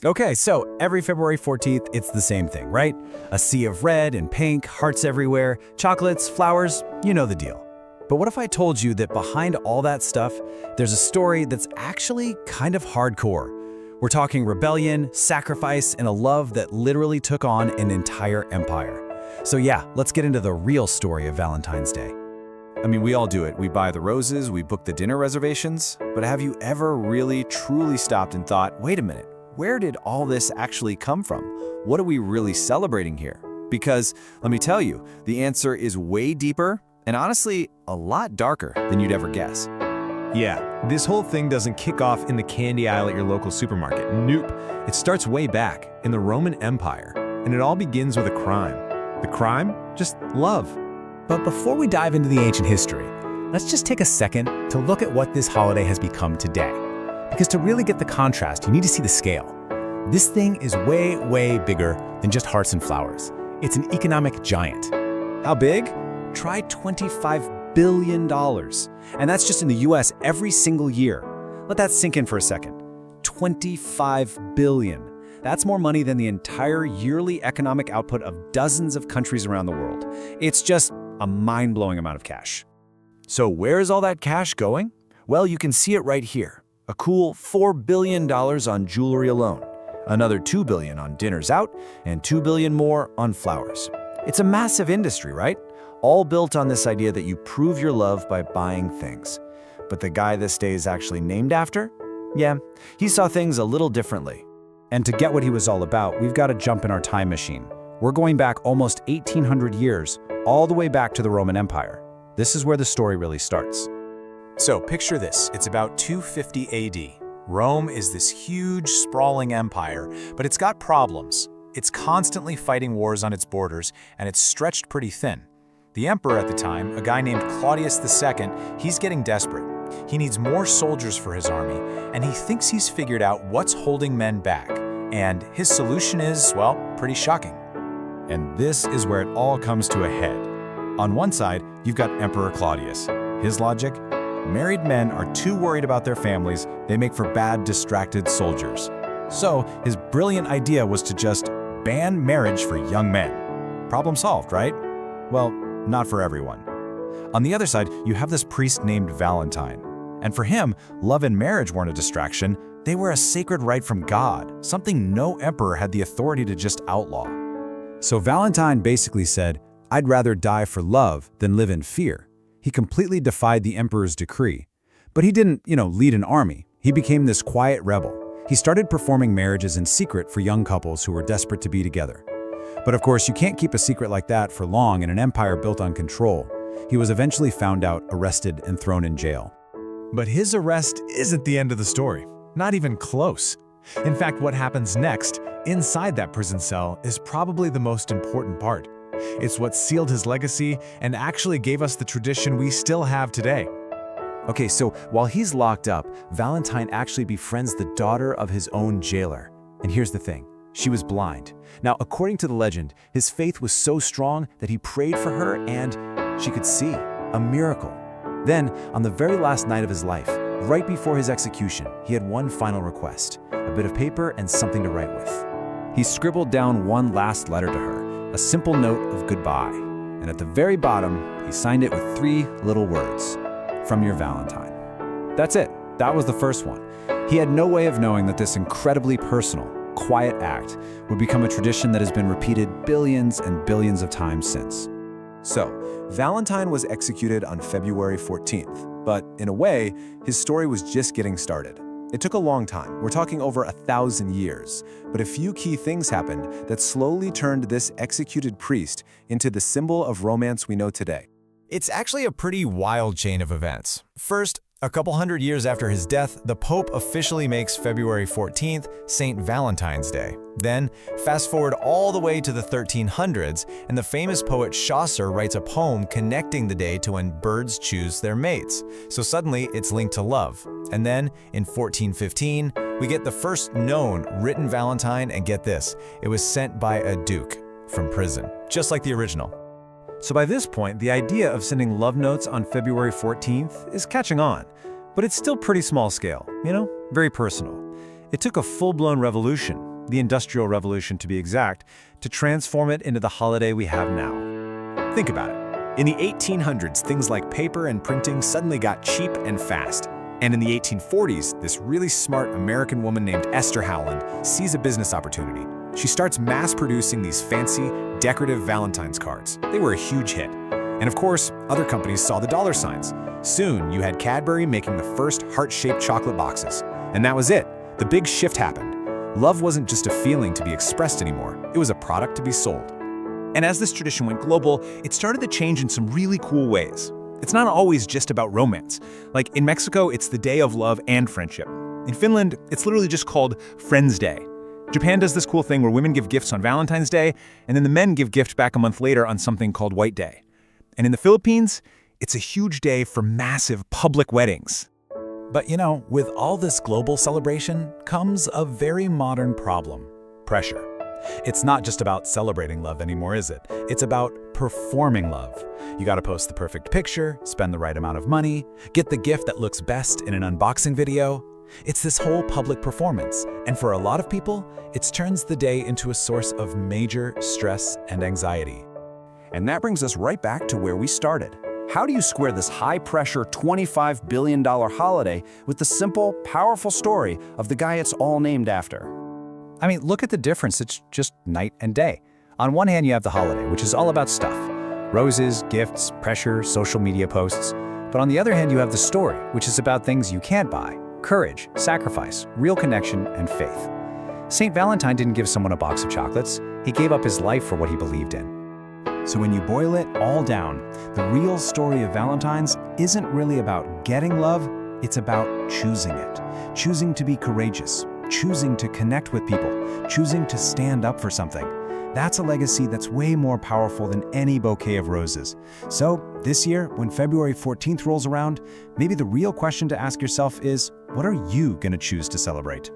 Okay, so every February 14th, it's the same thing, right? A sea of red and pink, hearts everywhere, chocolates, flowers, you know the deal. But what if I told you that behind all that stuff, there's a story that's actually kind of hardcore? We're talking rebellion, sacrifice, and a love that literally took on an entire empire. So yeah, let's get into the real story of Valentine's Day. I mean, we all do it. We buy the roses, we book the dinner reservations. But have you ever really, truly stopped and thought, wait a minute, where did all this actually come from? What are we really celebrating here? Because, let me tell you, the answer is way deeper and honestly, a lot darker than you'd ever guess. Yeah, this whole thing doesn't kick off in the candy aisle at your local supermarket. Nope. It starts way back in the Roman Empire, and it all begins with a crime. The crime? Just love. But before we dive into the ancient history, let's just take a second to look at what this holiday has become today. Because to really get the contrast, you need to see the scale. This thing is way, way bigger than just hearts and flowers. It's an economic giant. How big? Try $25 billion. And that's just in the US every single year. Let that sink in for a second. $25 billion. That's more money than the entire yearly economic output of dozens of countries around the world. It's just a mind-blowing amount of cash. So where's all that cash going? Well, you can see it right here. A cool $4 billion on jewelry alone, another $2 billion on dinners out, and $2 billion more on flowers. It's a massive industry, right? All built on this idea that you prove your love by buying things. But the guy this day is actually named after? Yeah, he saw things a little differently. And to get what he was all about, we've got to jump in our time machine. We're going back almost 1,800 years, all the way back to the Roman Empire. This is where the story really starts. So picture this, it's about 250 AD. Rome is this huge, sprawling empire, but it's got problems. It's constantly fighting wars on its borders, and it's stretched pretty thin. The emperor at the time, a guy named Claudius II, he's getting desperate. He needs more soldiers for his army, and he thinks he's figured out what's holding men back. And his solution is, well, pretty shocking. And this is where it all comes to a head. On one side, you've got Emperor Claudius. His logic? Married men are too worried about their families, they make for bad, distracted soldiers. So his brilliant idea was to just ban marriage for young men. Problem solved, right? Well, not for everyone. On the other side, you have this priest named Valentine. And for him, love and marriage weren't a distraction, they were a sacred right from God, something no emperor had the authority to just outlaw. So Valentine basically said, I'd rather die for love than live in fear. He completely defied the emperor's decree. But he didn't, lead an army. He became this quiet rebel. He started performing marriages in secret for young couples who were desperate to be together. But of course, you can't keep a secret like that for long in an empire built on control. He was eventually found out, arrested, and thrown in jail. But his arrest isn't the end of the story. Not even close. In fact, what happens next, inside that prison cell, is probably the most important part. It's what sealed his legacy and actually gave us the tradition we still have today. Okay, so while he's locked up, Valentine actually befriends the daughter of his own jailer. And here's the thing, she was blind. Now, according to the legend, his faith was so strong that he prayed for her and she could see, a miracle. Then, on the very last night of his life, right before his execution, he had one final request, a bit of paper and something to write with. He scribbled down one last letter to her, a simple note of goodbye. And at the very bottom, he signed it with 3 little words, from your Valentine. That's it. That was the first one. He had no way of knowing that this incredibly personal, quiet act would become a tradition that has been repeated billions and billions of times since. So, Valentine was executed on February 14th, but in a way, his story was just getting started. It took a long time, we're talking over 1,000 years, but a few key things happened that slowly turned this executed priest into the symbol of romance we know today. It's actually a pretty wild chain of events. First, a couple hundred years after his death, the Pope officially makes February 14th Saint Valentine's Day. Then, fast forward all the way to the 1300s, and the famous poet Chaucer writes a poem connecting the day to when birds choose their mates. So suddenly, it's linked to love. And then, in 1415, we get the first known written Valentine, and get this, it was sent by a duke from prison, just like the original. So by this point, the idea of sending love notes on February 14th is catching on, but it's still pretty small scale, very personal. It took a full-blown revolution, the Industrial Revolution to be exact, to transform it into the holiday we have now. Think about it. In the 1800s, things like paper and printing suddenly got cheap and fast. And in the 1840s, this really smart American woman named Esther Howland sees a business opportunity. She starts mass-producing these fancy, decorative Valentine's cards. They were a huge hit. And of course, other companies saw the dollar signs. Soon, you had Cadbury making the first heart-shaped chocolate boxes. And that was it. The big shift happened. Love wasn't just a feeling to be expressed anymore. It was a product to be sold. And as this tradition went global, it started to change in some really cool ways. It's not always just about romance. Like in Mexico, it's the day of love and friendship. In Finland, it's literally just called Friends Day. Japan does this cool thing where women give gifts on Valentine's Day, and then the men give gifts back a month later on something called White Day. And in the Philippines, it's a huge day for massive public weddings. But you know, with all this global celebration comes a very modern problem: pressure. It's not just about celebrating love anymore, is it? It's about performing love. You gotta post the perfect picture, spend the right amount of money, get the gift that looks best in an unboxing video. It's this whole public performance, and for a lot of people, it turns the day into a source of major stress and anxiety. And that brings us right back to where we started. How do you square this high-pressure $25 billion holiday with the simple, powerful story of the guy it's all named after? I mean, look at the difference. It's just night and day. On one hand, you have the holiday, which is all about stuff: roses, gifts, pressure, social media posts. But on the other hand, you have the story, which is about things you can't buy: courage, sacrifice, real connection, and faith. Saint Valentine didn't give someone a box of chocolates. He gave up his life for what he believed in. So when you boil it all down, the real story of Valentine's isn't really about getting love, it's about choosing it. Choosing to be courageous, choosing to connect with people, choosing to stand up for something. That's a legacy that's way more powerful than any bouquet of roses. So this year, when February 14th rolls around, maybe the real question to ask yourself is, what are you gonna choose to celebrate?